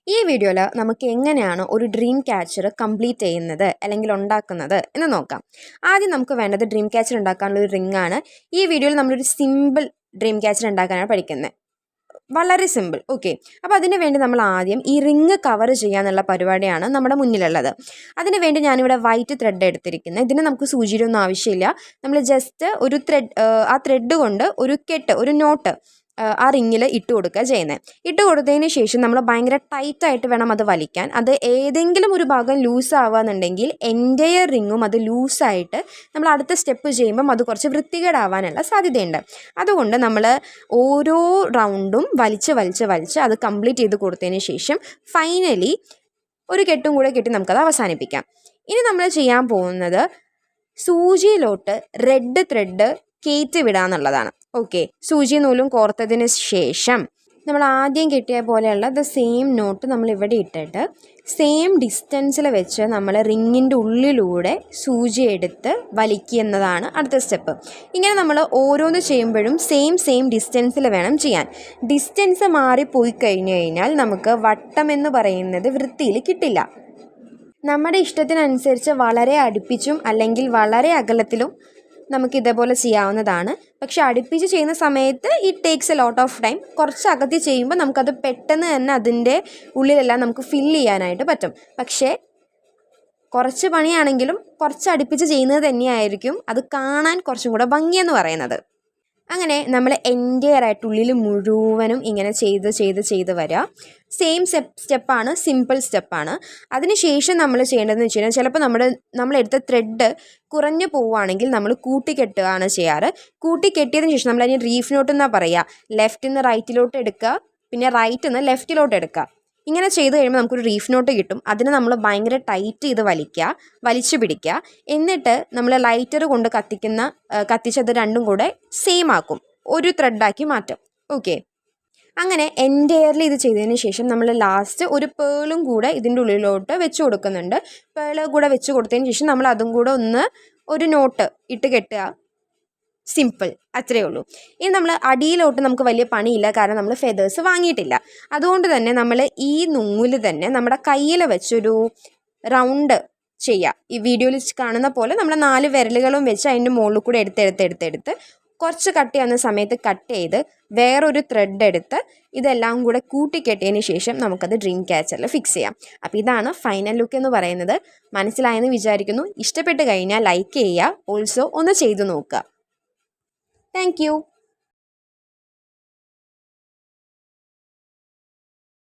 ഈ വീഡിയോയിൽ നമുക്ക് എങ്ങനെയാണ് ഒരു ഡ്രീം ക്യാച്ചർ കംപ്ലീറ്റ് ചെയ്യുന്നത് അല്ലെങ്കിൽ ഉണ്ടാക്കുന്നത് എന്ന് നോക്കാം. ആദ്യം നമുക്ക് വേണ്ടത് ഡ്രീം ക്യാച്ചർ ഉണ്ടാക്കാനുള്ള ഒരു റിംഗ് ആണ്. ഈ വീഡിയോയിൽ നമ്മളൊരു സിമ്പിൾ ഡ്രീം ക്യാച്ചർ ഉണ്ടാക്കാനാണ് പഠിക്കുന്നത്. വളരെ സിമ്പിൾ. ഓക്കെ, അപ്പോൾ അതിന് വേണ്ടി നമ്മൾ ആദ്യം ഈ റിങ് കവർ ചെയ്യാന്നുള്ള പരിപാടിയാണ് നമ്മുടെ മുന്നിലുള്ളത്. അതിന് വേണ്ടി ഞാനിവിടെ വൈറ്റ് ത്രെഡ് എടുത്തിരിക്കുന്നത്. ഇതിന് നമുക്ക് സൂചിയുടെ ഒന്നും ആവശ്യമില്ല. നമ്മൾ ജസ്റ്റ് ഒരു ആ ത്രെഡ് കൊണ്ട് ഒരു നോട്ട് ആ റിങ്ങിൽ ഇട്ട് കൊടുക്കുക ചെയ്യുന്നത്. ഇട്ട് കൊടുത്തതിന് ശേഷം നമ്മൾ ഭയങ്കര ടൈറ്റായിട്ട് വേണം അത് വലിക്കാൻ. അത് ഏതെങ്കിലും ഒരു ഭാഗം ലൂസ് ആവുകയെന്നുണ്ടെങ്കിൽ എൻ്റെയർ റിങ്ങും അത് ലൂസായിട്ട് നമ്മൾ അടുത്ത സ്റ്റെപ്പ് ചെയ്യുമ്പം അത് കുറച്ച് വൃത്തികേടാവാനുള്ള സാധ്യതയുണ്ട്. അതുകൊണ്ട് നമ്മൾ ഓരോ റൗണ്ടും വലിച്ച് അത് കംപ്ലീറ്റ് ചെയ്ത് കൊടുത്തതിന് ശേഷം ഫൈനലി ഒരു കെട്ടും കൂടെ കെട്ടി നമുക്കത് അവസാനിപ്പിക്കാം. ഇനി നമ്മൾ ചെയ്യാൻ പോകുന്നത് സൂചിയിലോട്ട് റെഡ് ത്രെഡ് കയറ്റി വിടാന്നുള്ളതാണ്. ഓക്കെ, സൂചി നൂലും കോർത്തതിന് ശേഷം നമ്മൾ ആദ്യം കെട്ടിയ പോലെയുള്ള സെയിം നോട്ട് നമ്മൾ ഇവിടെ ഇട്ടിട്ട് സെയിം ഡിസ്റ്റൻസിൽ വെച്ച് നമ്മൾ റിങ്ങിൻ്റെ ഉള്ളിലൂടെ സൂചി എടുത്ത് വലിക്കുന്നതാണ് അടുത്ത സ്റ്റെപ്പ്. ഇങ്ങനെ നമ്മൾ ഓരോന്ന് ചെയ്യുമ്പോഴും സെയിം ഡിസ്റ്റൻസിൽ വേണം ചെയ്യാൻ. ഡിസ്റ്റൻസ് മാറിപ്പോയി കഴിഞ്ഞു കഴിഞ്ഞാൽ നമുക്ക് വട്ടം എന്ന് പറയുന്നത് വൃത്തിയിൽ കിട്ടില്ല. നമ്മുടെ ഇഷ്ടത്തിനനുസരിച്ച് വളരെ അടുപ്പിച്ചും അല്ലെങ്കിൽ വളരെ അകലത്തിലും നമുക്ക് ഇതേപോലെ ചെയ്യാവുന്നതാണ്. പക്ഷെ അടുപ്പിച്ച് ചെയ്യുന്ന സമയത്ത് it takes a lot of time. കുറച്ച് അകത്തി ചെയ്യുമ്പോൾ നമുക്കത് പെട്ടെന്ന് തന്നെ അതിൻ്റെ ഉള്ളിലെല്ലാം നമുക്ക് ഫില്ല് ചെയ്യാനായിട്ട് പറ്റും. പക്ഷേ കുറച്ച് പണിയാണെങ്കിലും കുറച്ച് അടുപ്പിച്ച് ചെയ്യുന്നത് തന്നെയായിരിക്കും അത് കാണാൻ കുറച്ചും കൂടെ ഭംഗിയെന്ന് പറയുന്നത്. അങ്ങനെ നമ്മൾ എൻ്റെയറായിട്ട് ഉള്ളിൽ മുഴുവനും ഇങ്ങനെ ചെയ്ത് വരിക. സെയിം സ്റ്റെപ്പാണ്, സിമ്പിൾ സ്റ്റെപ്പാണ്. അതിനുശേഷം നമ്മൾ ചെയ്യേണ്ടതെന്ന് വെച്ച് കഴിഞ്ഞാൽ ചിലപ്പോൾ നമ്മളെടുത്ത ത്രെഡ് കുറഞ്ഞു പോവുകയാണെങ്കിൽ നമ്മൾ കൂട്ടിക്കെട്ടുകയാണ് ചെയ്യാറ്. കൂട്ടിക്കെട്ടിയതിന് ശേഷം നമ്മൾ അതിന് റീഫ് നോട്ട് എന്നാണ് പറയുക. ലെഫ്റ്റിൽ നിന്ന് റൈറ്റിലോട്ട് എടുക്കുക, പിന്നെ റൈറ്റിൽ നിന്ന് ലെഫ്റ്റിലോട്ട് എടുക്കുക. ഇങ്ങനെ ചെയ്ത് കഴിയുമ്പോൾ നമുക്കൊരു റീഫ് നോട്ട് കിട്ടും. അതിന് നമ്മൾ ഭയങ്കര ടൈറ്റ് ചെയ്ത് വലിച്ചു പിടിക്കുക. എന്നിട്ട് നമ്മൾ ലൈറ്റർ കൊണ്ട് കത്തിച്ചത് രണ്ടും കൂടെ സെയിം ആക്കും, ഒരു ത്രെഡാക്കി മാറ്റും. ഓക്കെ, അങ്ങനെ എൻ്റെയർലി ഇത് ചെയ്തതിന് ശേഷം നമ്മൾ ലാസ്റ്റ് ഒരു പേളും കൂടെ ഇതിൻ്റെ ഉള്ളിലോട്ട് വെച്ച് കൊടുക്കുന്നുണ്ട്. പേള് കൂടെ വെച്ച് കൊടുത്തതിന് ശേഷം നമ്മൾ അതും കൂടെ ഒരു നോട്ട് ഇട്ട് കെട്ടുക. സിമ്പിൾ, അത്രയേ ഉള്ളൂ. ഇനി നമ്മൾ അടിയിലോട്ട് നമുക്ക് വലിയ പണിയില്ല, കാരണം നമ്മൾ ഫെതേഴ്സ് വാങ്ങിയിട്ടില്ല. അതുകൊണ്ട് തന്നെ നമ്മൾ ഈ നൂല് തന്നെ നമ്മുടെ കയ്യിൽ വെച്ചൊരു റൗണ്ട് ചെയ്യുക. ഈ വീഡിയോയിൽ കാണുന്ന പോലെ നമ്മൾ 4 വിരലുകളും വെച്ച് അതിൻ്റെ മുകളിൽ കൂടെ എടുത്ത് കുറച്ച് കട്ട് ചെയ്യുന്ന സമയത്ത് കട്ട് ചെയ്ത് വേറൊരു ത്രെഡ് എടുത്ത് ഇതെല്ലാം കൂടെ കൂട്ടിക്കെട്ടിയതിന് ശേഷം നമുക്കത് ഡ്രീം ക്യാച്ചറിൽ ഫിക്സ് ചെയ്യാം. അപ്പോൾ ഇതാണ് ഫൈനൽ ലുക്ക് എന്ന് പറയുന്നത്. മനസ്സിലായെന്ന് വിചാരിക്കുന്നു. ഇഷ്ടപ്പെട്ട് കഴിഞ്ഞാൽ ലൈക്ക് ചെയ്യുക. ഓൾസോ ഒന്ന് ചെയ്തു നോക്കുക. Thank you.